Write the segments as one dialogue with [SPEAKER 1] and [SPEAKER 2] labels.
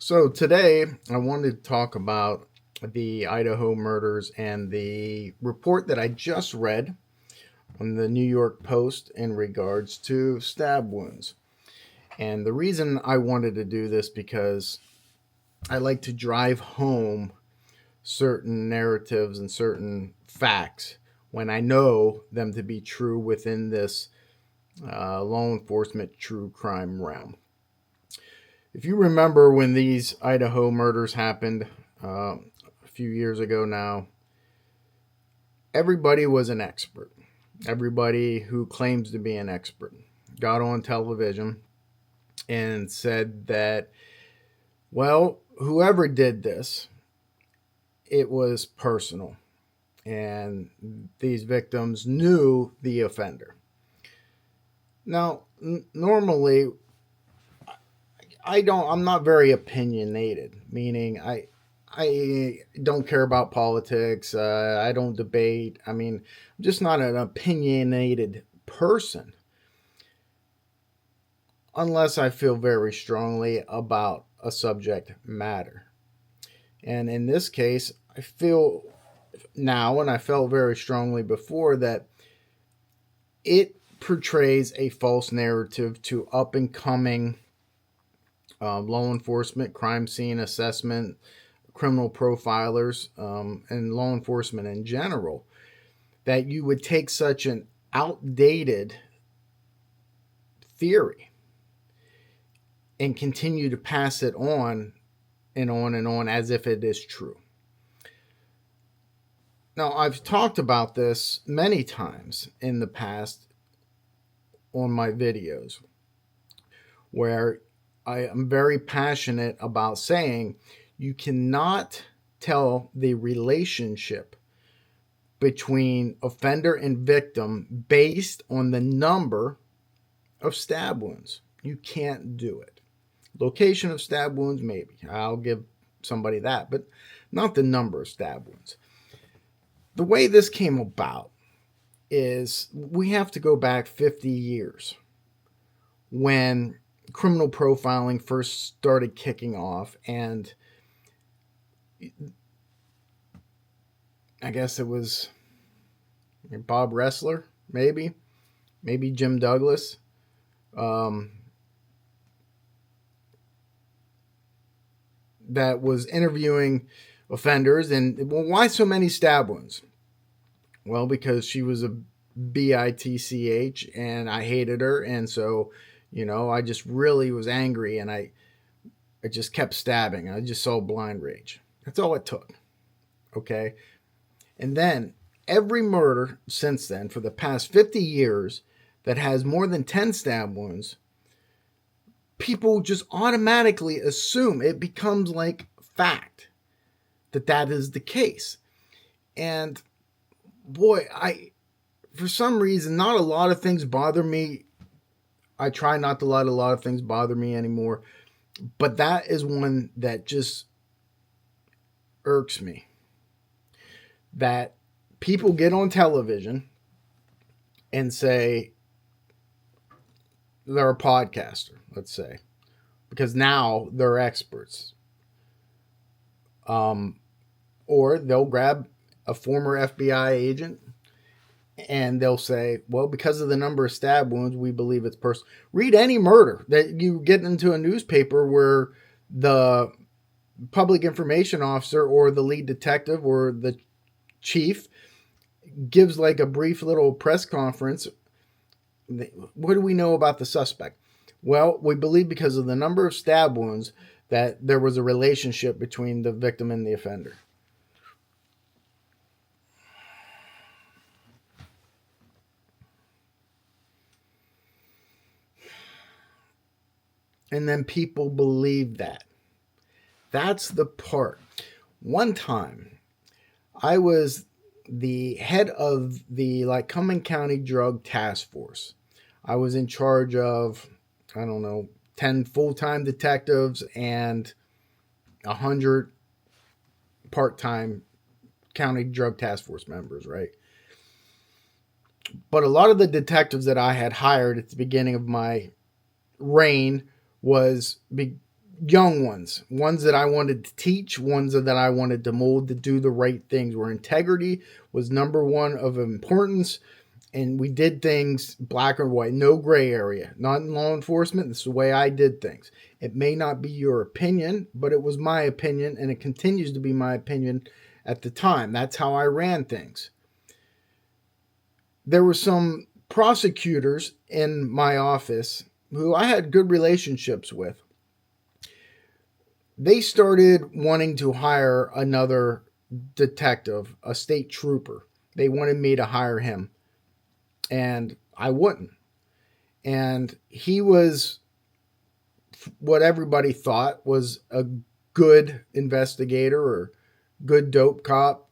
[SPEAKER 1] So today I wanted to talk about the Idaho murders and the report that I just read on the New York Post in regards to stab wounds. And the reason I wanted to do this because I like to drive home certain narratives and certain facts when I know them to be true within this law enforcement true crime realm. If you remember when these Idaho murders happened a few years ago now, everybody was an expert. Everybody who claims to be an expert got on television and said that, well, whoever did this, it was personal. And these victims knew the offender. Now, normally, I'm not very opinionated, meaning I don't care about politics. I don't debate. I mean, I'm just not an opinionated person unless I feel very strongly about a subject matter. And in this case, I feel now, and I felt very strongly before, that it portrays a false narrative to up and coming law enforcement, crime scene assessment, criminal profilers, and law enforcement in general, that you would take such an outdated theory and continue to pass it on and on and on as if it is true. Now, I've talked about this many times in the past on my videos where I am very passionate about saying you cannot tell the relationship between offender and victim based on the number of stab wounds. You can't do it. Location of stab wounds, maybe. I'll give somebody that, but not the number of stab wounds. The way this came about is we have to go back 50 years when criminal profiling first started kicking off, and I guess it was Bob Ressler, maybe Jim Douglas. That was interviewing offenders, and well, why so many stab wounds? Well, because she was a bitch and I hated her, and so I just really was angry, and I just kept stabbing. I just saw blind rage. That's all it took. Okay. And then every murder since then, for the past 50 years, that has more than 10 stab wounds, people just automatically assume, it becomes like fact that is the case. And boy, for some reason, not a lot of things bother me. I try not to let a lot of things bother me anymore. But that is one that just irks me. That people get on television and say they're a podcaster, let's say, because now they're experts. Or they'll grab a former FBI agent and they'll say, well, because of the number of stab wounds, we believe it's personal. Read any murder that you get into a newspaper where the public information officer or the lead detective or the chief gives like a brief little press conference. What do we know about the suspect? Well, we believe because of the number of stab wounds that there was a relationship between the victim and the offender. And then people believe that. That's the part. One time, I was the head of the Lycoming County Drug Task Force. I was in charge of, 10 full-time detectives and 100 part-time county drug task force members, right? But a lot of the detectives that I had hired at the beginning of my reign was young ones that I wanted to teach, ones that I wanted to mold to do the right things, where integrity was number one of importance. And we did things black or white, no gray area. Not in law enforcement. This is the way I did things. It may not be your opinion, but it was my opinion, and it continues to be my opinion at the time. That's how I ran things. There were some prosecutors in my office who I had good relationships with. They started wanting to hire another detective, a state trooper. They wanted me to hire him, and I wouldn't. And he was what everybody thought was a good investigator or good dope cop,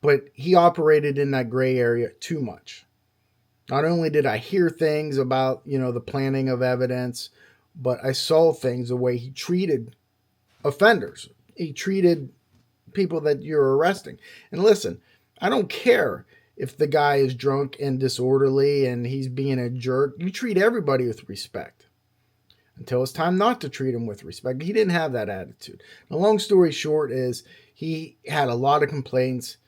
[SPEAKER 1] but he operated in that gray area too much. Not only did I hear things about, the planting of evidence, but I saw things the way he treated offenders. He treated people that you're arresting. And listen, I don't care if the guy is drunk and disorderly and he's being a jerk. You treat everybody with respect until it's time not to treat him with respect. He didn't have that attitude. The long story short is he had a lot of complaints.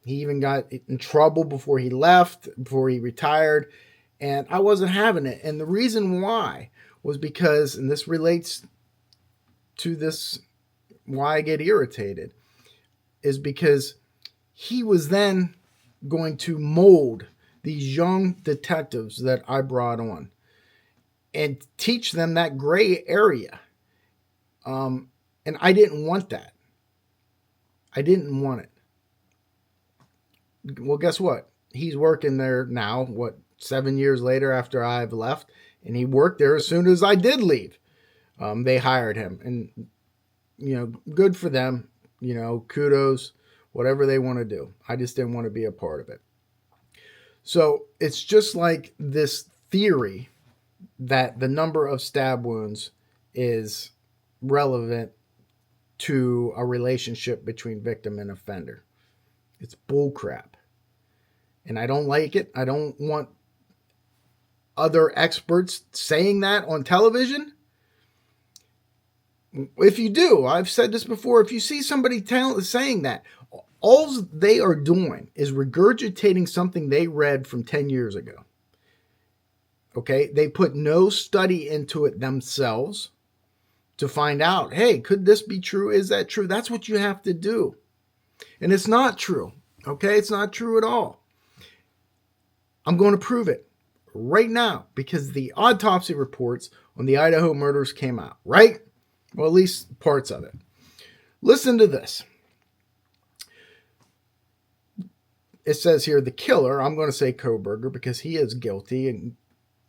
[SPEAKER 1] He even got in trouble before he left, before he retired, and I wasn't having it. And the reason why was because, and this relates to this, why I get irritated, is because he was then going to mold these young detectives that I brought on and teach them that gray area. And I didn't want that. I didn't want it. Well, guess what? He's working there now, 7 years later after I've left, and he worked there as soon as I did leave. They hired him, and, good for them, kudos, whatever they want to do. I just didn't want to be a part of it. So it's just like this theory that the number of stab wounds is relevant to a relationship between victim and offender. It's bullcrap. And I don't like it. I don't want other experts saying that on television. If you do, I've said this before, if you see somebody saying that, all they are doing is regurgitating something they read from 10 years ago. Okay? They put no study into it themselves to find out, hey, could this be true? Is that true? That's what you have to do. And it's not true. Okay? It's not true at all. I'm going to prove it right now because the autopsy reports on the Idaho murders came out, right? Well, at least parts of it. Listen to this. It says here, the killer, I'm going to say Kohberger because he is guilty, and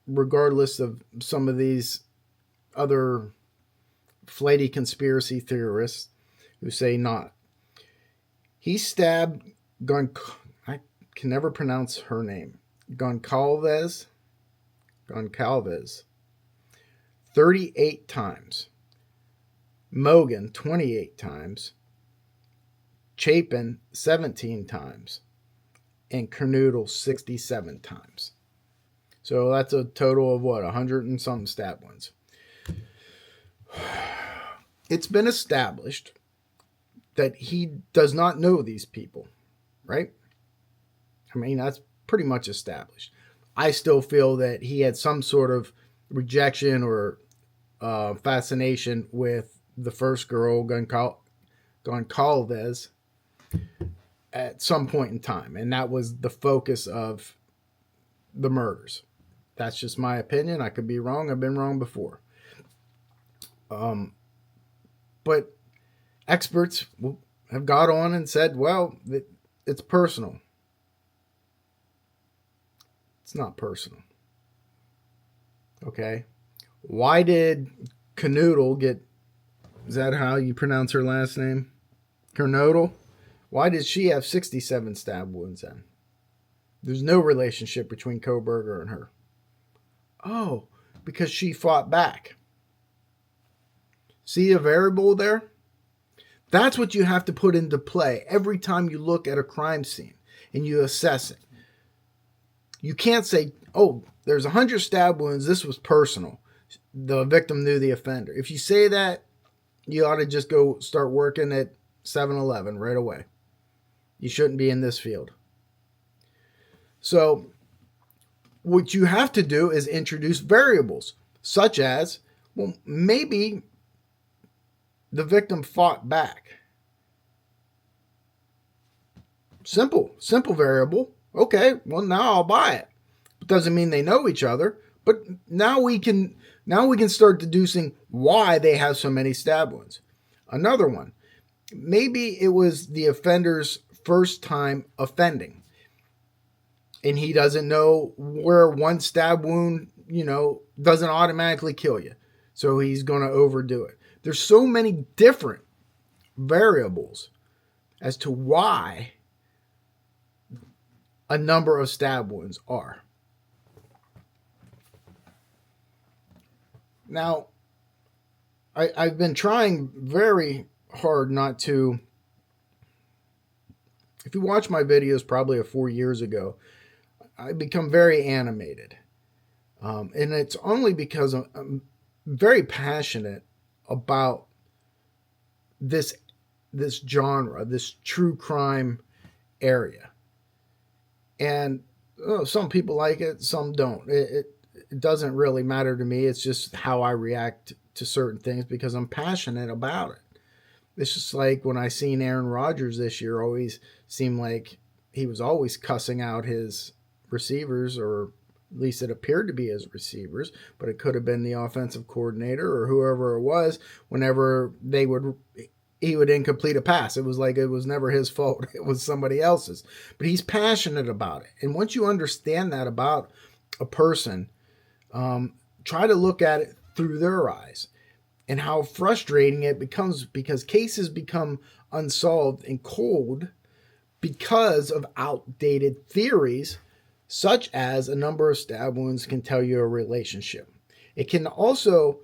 [SPEAKER 1] regardless of some of these other flighty conspiracy theorists who say not. He stabbed I can never pronounce her name. Goncalves 38 times. Mogan 28 times. Chapin 17 times. And Kernodle 67 times. So that's a total of 100 and something stab wounds. It's been established that he does not know these people, right? I mean, that's pretty much established. I still feel that he had some sort of rejection or fascination with the first girl, Goncalves, at some point in time. And that was the focus of the murders. That's just my opinion. I could be wrong. I've been wrong before. But experts have got on and said, well, it's personal. It's not personal. Okay? Why did Kernodle get... Is that how you pronounce her last name? Kernodle? Why did she have 67 stab wounds then? There's no relationship between Kohberger and her. Oh, because she fought back. See a variable there? That's what you have to put into play every time you look at a crime scene and you assess it. You can't say, oh, there's 100 stab wounds. This was personal. the victim knew the offender. If you say that, you ought to just go start working at 7-Eleven right away. You shouldn't be in this field. So what you have to do is introduce variables, such as, well, maybe the victim fought back. Simple variable. Okay, well, now I'll buy it. It doesn't mean they know each other, but now we can start deducing why they have so many stab wounds. Another one, maybe it was the offender's first time offending, and he doesn't know where one stab wound, doesn't automatically kill you. So he's going to overdo it. There's so many different variables as to why a number of stab wounds are. Now, I've been trying very hard not to. If you watch my videos probably 4 years ago, I become very animated. And it's only because I'm very passionate about this genre, this true crime area. And some people like it, some don't. It doesn't really matter to me. It's just how I react to certain things because I'm passionate about it. It's just like when I seen Aaron Rodgers this year, always seemed like he was always cussing out his receivers, or at least it appeared to be his receivers, but it could have been the offensive coordinator or whoever it was. Whenever he would incomplete a pass, it was like it was never his fault. It was somebody else's. But he's passionate about it. And once you understand that about a person, try to look at it through their eyes and how frustrating it becomes, because cases become unsolved and cold because of outdated theories, such as a number of stab wounds can tell you a relationship. It can also,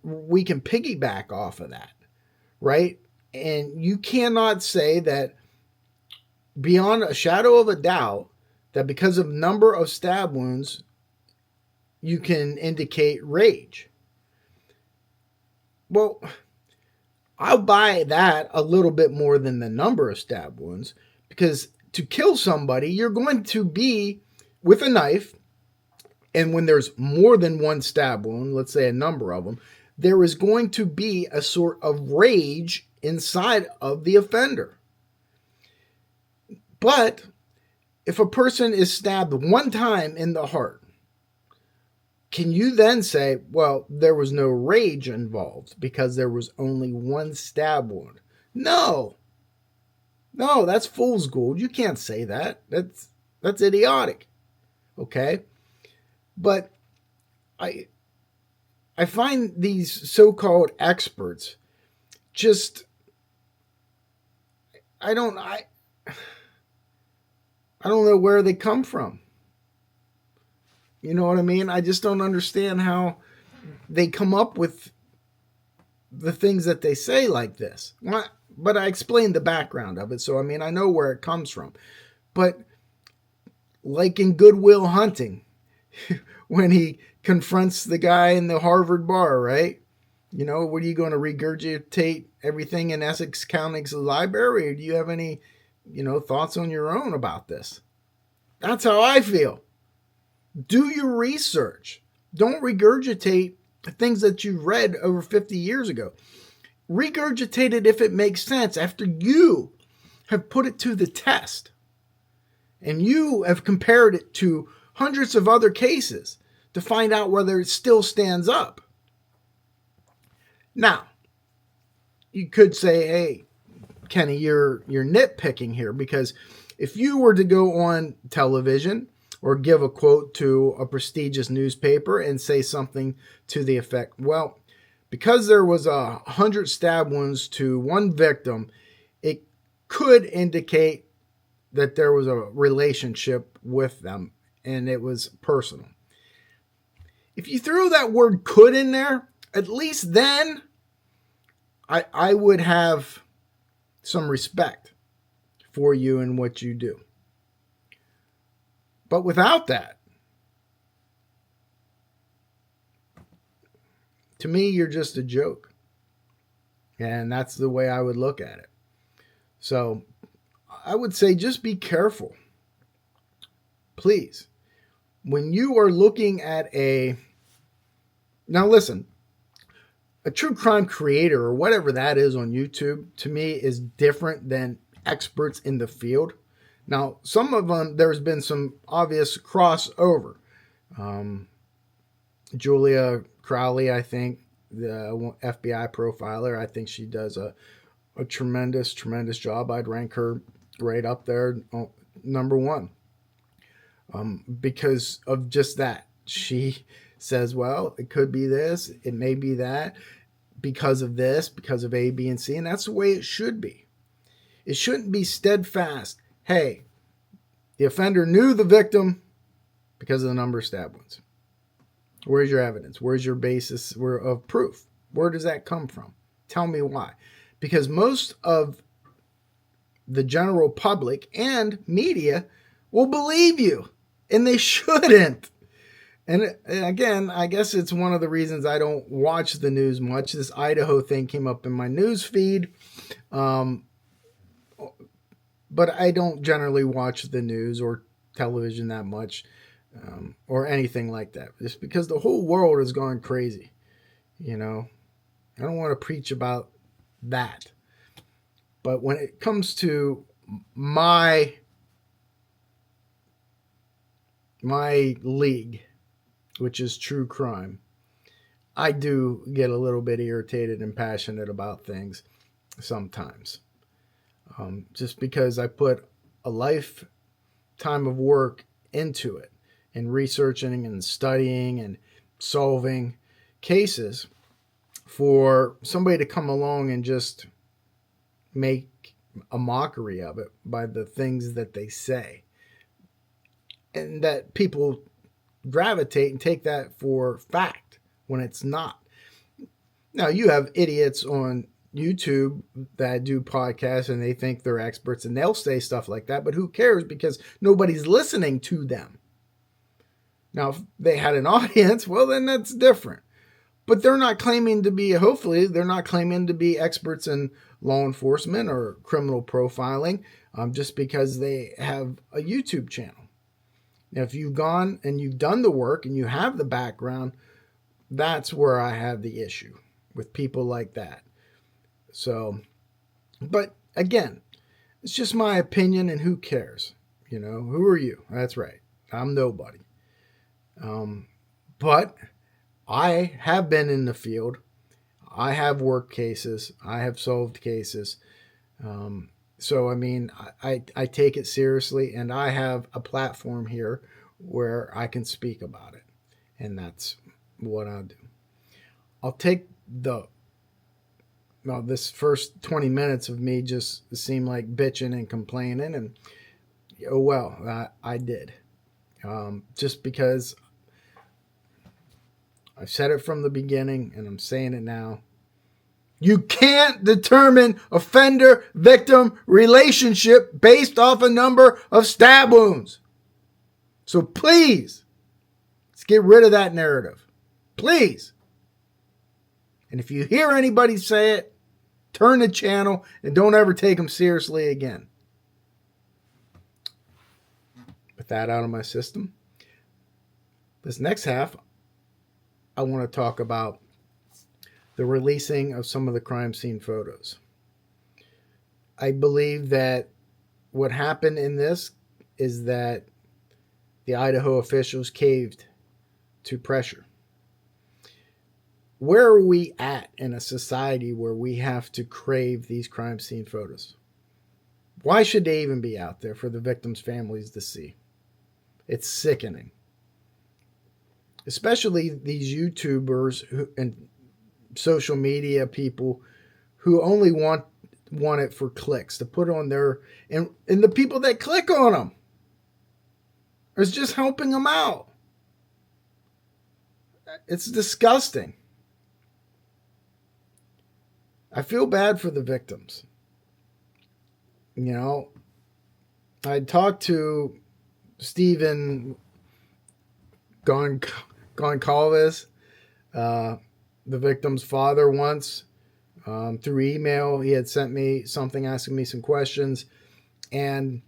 [SPEAKER 1] we can piggyback off of that, right? And you cannot say that beyond a shadow of a doubt that because of number of stab wounds, you can indicate rage. Well, I'll buy that a little bit more than the number of stab wounds, because to kill somebody, you're going to be with a knife, and when there's more than one stab wound, let's say a number of them, there is going to be a sort of rage inside of the offender. But if a person is stabbed one time in the heart, can you then say, well, there was no rage involved because there was only one stab wound? No, that's fool's gold. You can't say that. That's idiotic. Okay? But I find these so-called experts just, I don't know where they come from. You know what I mean? I just don't understand how they come up with the things that they say like this. But I explained the background of it, so I mean, I know where it comes from. But like in Good Will Hunting, when he confronts the guy in the Harvard bar, right? What are you going to regurgitate everything in Essex County's library? Or do you have any, thoughts on your own about this? That's how I feel. Do your research. Don't regurgitate things that you read over 50 years ago. Regurgitate it if it makes sense after you have put it to the test and you have compared it to hundreds of other cases to find out whether it still stands up. Now, you could say, hey, Kenny, you're nitpicking here, because if you were to go on television or give a quote to a prestigious newspaper and say something to the effect, well, because there was 100 stab wounds to one victim, it could indicate that there was a relationship with them and it was personal. If you throw that word could in there, at least then I would have some respect for you and what you do. But without that, To me, you're just a joke. And that's the way I would look at it. So I would say just be careful. Please. When you are looking at now listen, a true crime creator or whatever that is on YouTube, to me, is different than experts in the field. Now, some of them, there's been some obvious crossover. Julia Crowley, I think, the FBI profiler, I think she does a tremendous, tremendous job. I'd rank her right up there, number one, because of just that. She says, well, it could be this, it may be that, because of this, because of A, B, and C, and that's the way it should be. It shouldn't be steadfast. Hey, the offender knew the victim because of the number of stab wounds. Where's your evidence? Where's your basis of proof? Where does that come from? Tell me why. Because most of the general public and media will believe you, and they shouldn't. And again, I guess it's one of the reasons I don't watch the news much. This Idaho thing came up in my news feed. But I don't generally watch the news or television that much, or anything like that. Just because the whole world is going crazy. I don't want to preach about that. But when it comes to my league, which is true crime, I do get a little bit irritated and passionate about things sometimes. Just because I put a lifetime of work into it and researching and studying and solving cases, for somebody to come along and just make a mockery of it by the things that they say, and that people gravitate and take that for fact when it's not. Now, you have idiots on YouTube that do podcasts and they think they're experts and they'll say stuff like that, but who cares, because nobody's listening to them. Now, if they had an audience, well, then that's different. But they're not claiming to be, hopefully, they're not claiming to be experts in law enforcement or criminal profiling, just because they have a YouTube channel. Now, if you've gone and you've done the work and you have the background, that's where I have the issue with people like that. So, but again, it's just my opinion, and who cares? Who are you? That's right. I'm nobody. But I have been in the field. I have worked cases. I have solved cases. So, I mean, I take it seriously, and I have a platform here where I can speak about it. And that's what I'll do. I'll take this first 20 minutes of me just seemed like bitching and complaining, and I did. Just because I've said it from the beginning, and I'm saying it now. You can't determine offender-victim relationship based off a number of stab wounds. So please, let's get rid of that narrative. Please. And if you hear anybody say it, turn the channel and don't ever take them seriously again. With that out of my system, this next half, I want to talk about the releasing of some of the crime scene photos. I believe that what happened in this is that the Idaho officials caved to pressure. Where are we at in a society where we have to crave these crime scene photos? Why should they even be out there for the victims' families to see? It's sickening. Especially these YouTubers and social media people who only want it for clicks, to put on their, and the people that click on them is just helping them out. It's disgusting. I feel bad for the victims. I talked to Stephen Goncalves, the victim's father once through email. He had sent me something asking me some questions. And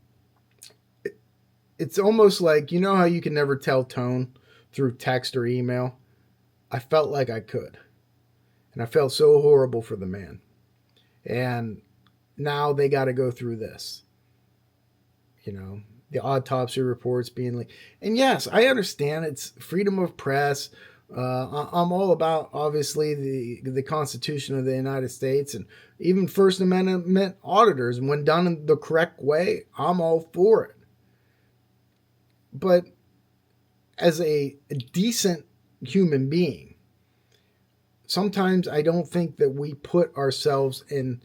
[SPEAKER 1] it's almost like, you know how you can never tell tone through text or email? I felt like I could. And I felt so horrible for the man. And now they got to go through this. You know, the autopsy reports being like, and yes, I understand it's freedom of press. I'm all about, obviously, the Constitution of the United States and even First Amendment auditors. And when done in the correct way, I'm all for it. But as a decent human being, sometimes I don't think that we put ourselves in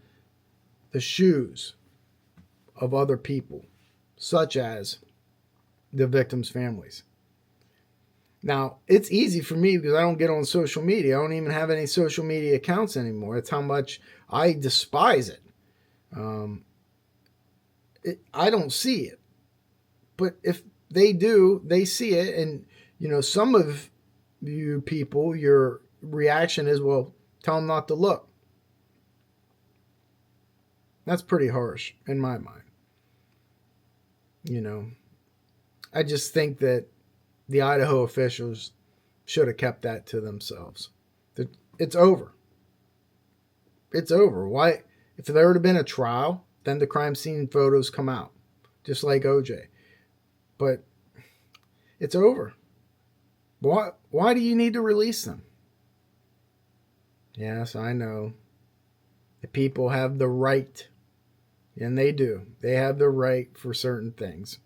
[SPEAKER 1] the shoes of other people, such as the victims' families. Now, it's easy for me because I don't get on social media. I don't even have any social media accounts anymore. That's how much I despise it. I don't see it. But if they do, they see it. And, you know, some of you people, your reaction is, well, tell them not to look. That's pretty harsh in my mind. You know, I just think that the Idaho officials should have kept that to themselves. It's over. It's over. Why? If there would have been a trial, then the crime scene photos come out, just like OJ. But it's over. Why do you need to release them? Yes, I know. The people have the right, and they do. They have the right for certain things.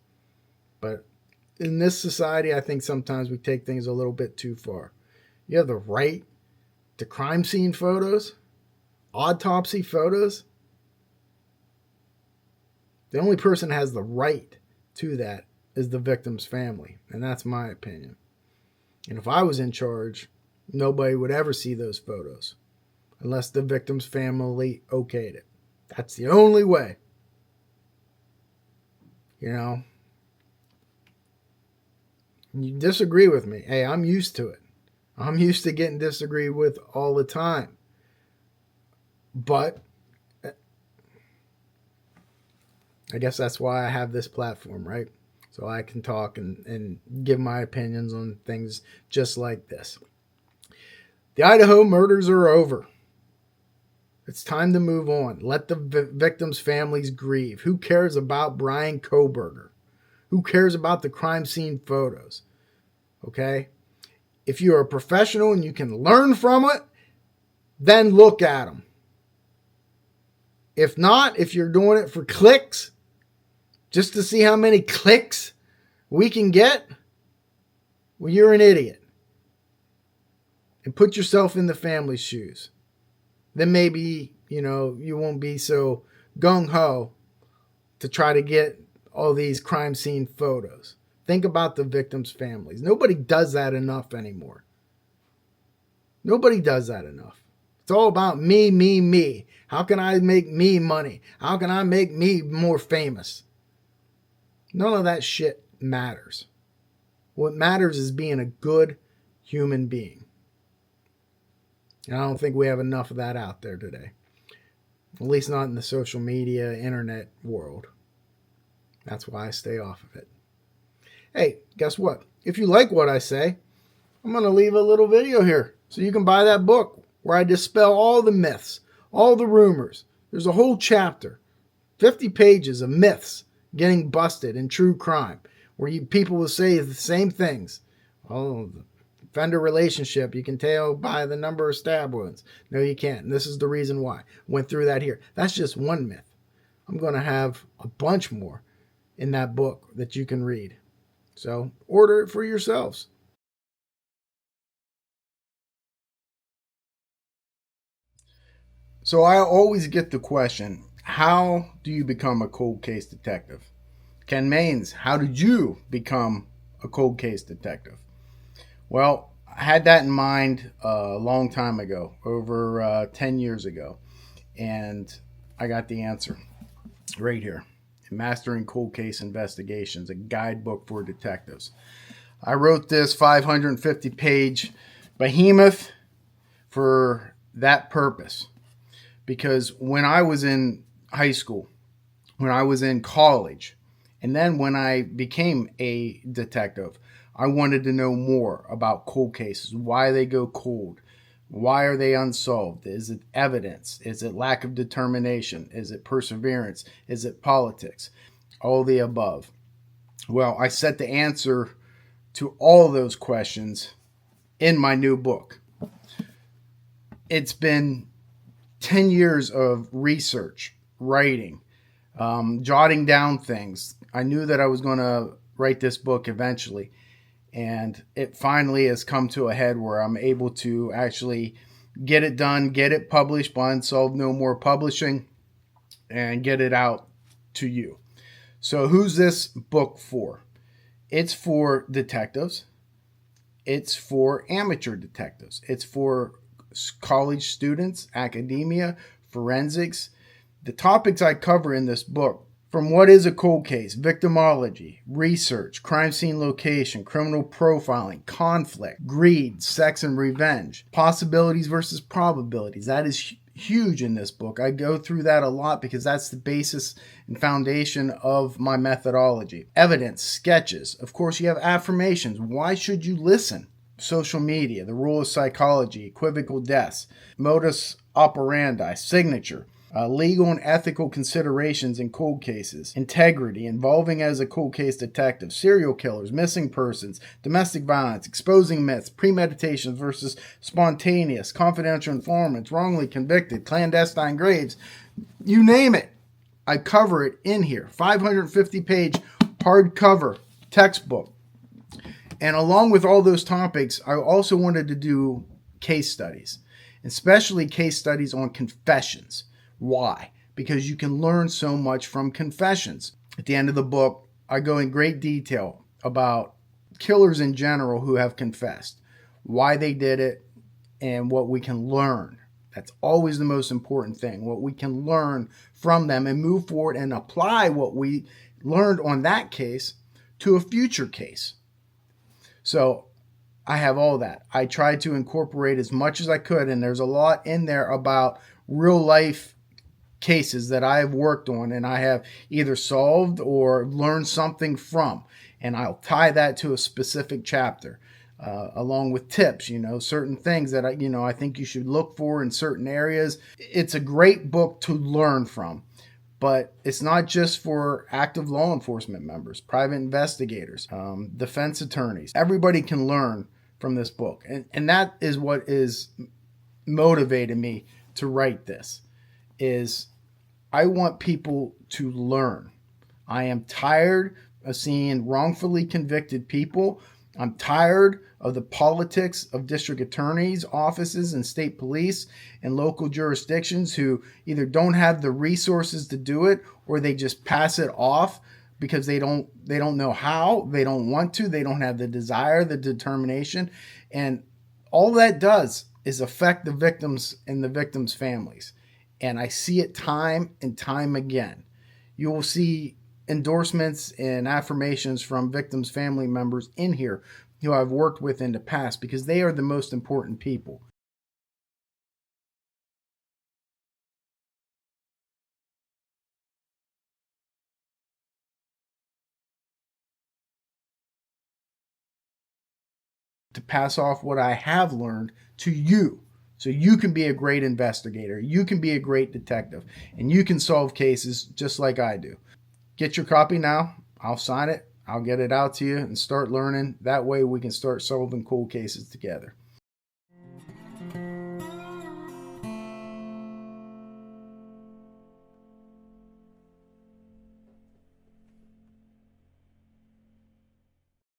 [SPEAKER 1] But in this society, I think sometimes we take things a little bit too far. You have the right to crime scene photos, autopsy photos. The only person that has the right to that is the victim's family, and that's my opinion. And if I was in charge, nobody would ever see those photos unless the victim's family okayed it. That's the only way. You know? You disagree with me. Hey, I'm used to it. I'm used to getting disagreed with all the time. But I guess that's why I have this platform, right? So I can talk and give my opinions on things just like this. The Idaho murders are over. It's time to move on. Let the victims' families grieve. Who cares about Brian Koberger? Who cares about the crime scene photos? Okay? If you're a professional and you can learn from it, then look at them. If not, if you're doing it for clicks, just to see how many clicks we can get, well, you're an idiot. And put yourself in the family's shoes. Then maybe, you know, you won't be so gung-ho to try to get all these crime scene photos. Think about the victims' families. Nobody does that enough anymore. Nobody does that enough. It's all about me, me, me. How can I make me money? How can I make me more famous? None of that shit matters. What matters is being a good human being. And I don't think we have enough of that out there today. At least not in the social media, internet world. That's why I stay off of it. Hey, guess what? If you like what I say, I'm going to leave a little video here so you can buy that book where I dispel all the myths, all the rumors. There's a whole chapter, 50 pages of myths getting busted in true crime, where people will say the same things. Oh, the offender relationship, you can tell by the number of stab wounds. No, you can't. And this is the reason why. Went through that here. That's just one myth. I'm going to have a bunch more in that book that you can read. So order it for yourselves. So I always get the question, how do you become a cold case detective? Ken Mains, how did you become a cold case detective? Well, I had that in mind a long time ago, over 10 years ago. And I got the answer right here. Mastering Cold Case Investigations, a guidebook for detectives. I wrote this 550-page behemoth for that purpose. Because when I was in high school, when I was in college, and then when I became a detective, I wanted to know more about cold cases, why they go cold, why are they unsolved? Is it evidence? Is it lack of determination? Is it perseverance? Is it politics? All the above. Well, I set the answer to all those questions in my new book. It's been 10 years of research, writing, jotting down things. I knew that I was going to write this book eventually. And it finally has come to a head where I'm able to actually get it done, get it published by Unsolved No More Publishing, and get it out to you. So who's this book for? It's for detectives. It's for amateur detectives. It's for college students, academia, forensics. The topics I cover in this book, from what is a cold case, victimology, research, crime scene location, criminal profiling, conflict, greed, sex and revenge, possibilities versus probabilities. That is huge in this book. I go through that a lot because that's the basis and foundation of my methodology. Evidence, sketches. Of course, you have affirmations. Why should you listen? Social media, the rule of psychology, equivocal deaths, modus operandi, signature. Legal and ethical considerations in cold cases, integrity, involving as a cold case detective, serial killers, missing persons, domestic violence, exposing myths, premeditation versus spontaneous, confidential informants, wrongly convicted, clandestine graves, you name it. I cover it in here. 550-page hardcover textbook. And along with all those topics, I also wanted to do case studies, especially case studies on confessions. Why? Because you can learn so much from confessions. At the end of the book, I go in great detail about killers in general who have confessed, why they did it, and what we can learn. That's always the most important thing, what we can learn from them and move forward and apply what we learned on that case to a future case. So I have all that. I tried to incorporate as much as I could, and there's a lot in there about real life cases that I have worked on and I have either solved or learned something from. And I'll tie that to a specific chapter, along with tips, certain things that I think you should look for in certain areas. It's a great book to learn from, but it's not just for active law enforcement members, private investigators, defense attorneys. Everybody can learn from this book. And that is what is motivated me to write this. Is I want people to learn. I am tired of seeing wrongfully convicted people. I'm tired of the politics of district attorneys' offices and state police and local jurisdictions who either don't have the resources to do it or they just pass it off because they don't know how, they don't want to, they don't have the desire, the determination. And all that does is affect the victims and the victims' families. And I see it time and time again. You will see endorsements and affirmations from victims' family members in here who I've worked with in the past because they are the most important people. To pass off what I have learned to you. So you can be a great investigator, you can be a great detective, and you can solve cases just like I do. Get your copy now. I'll sign it. I'll get it out to you and start learning. That way we can start solving cold cases together.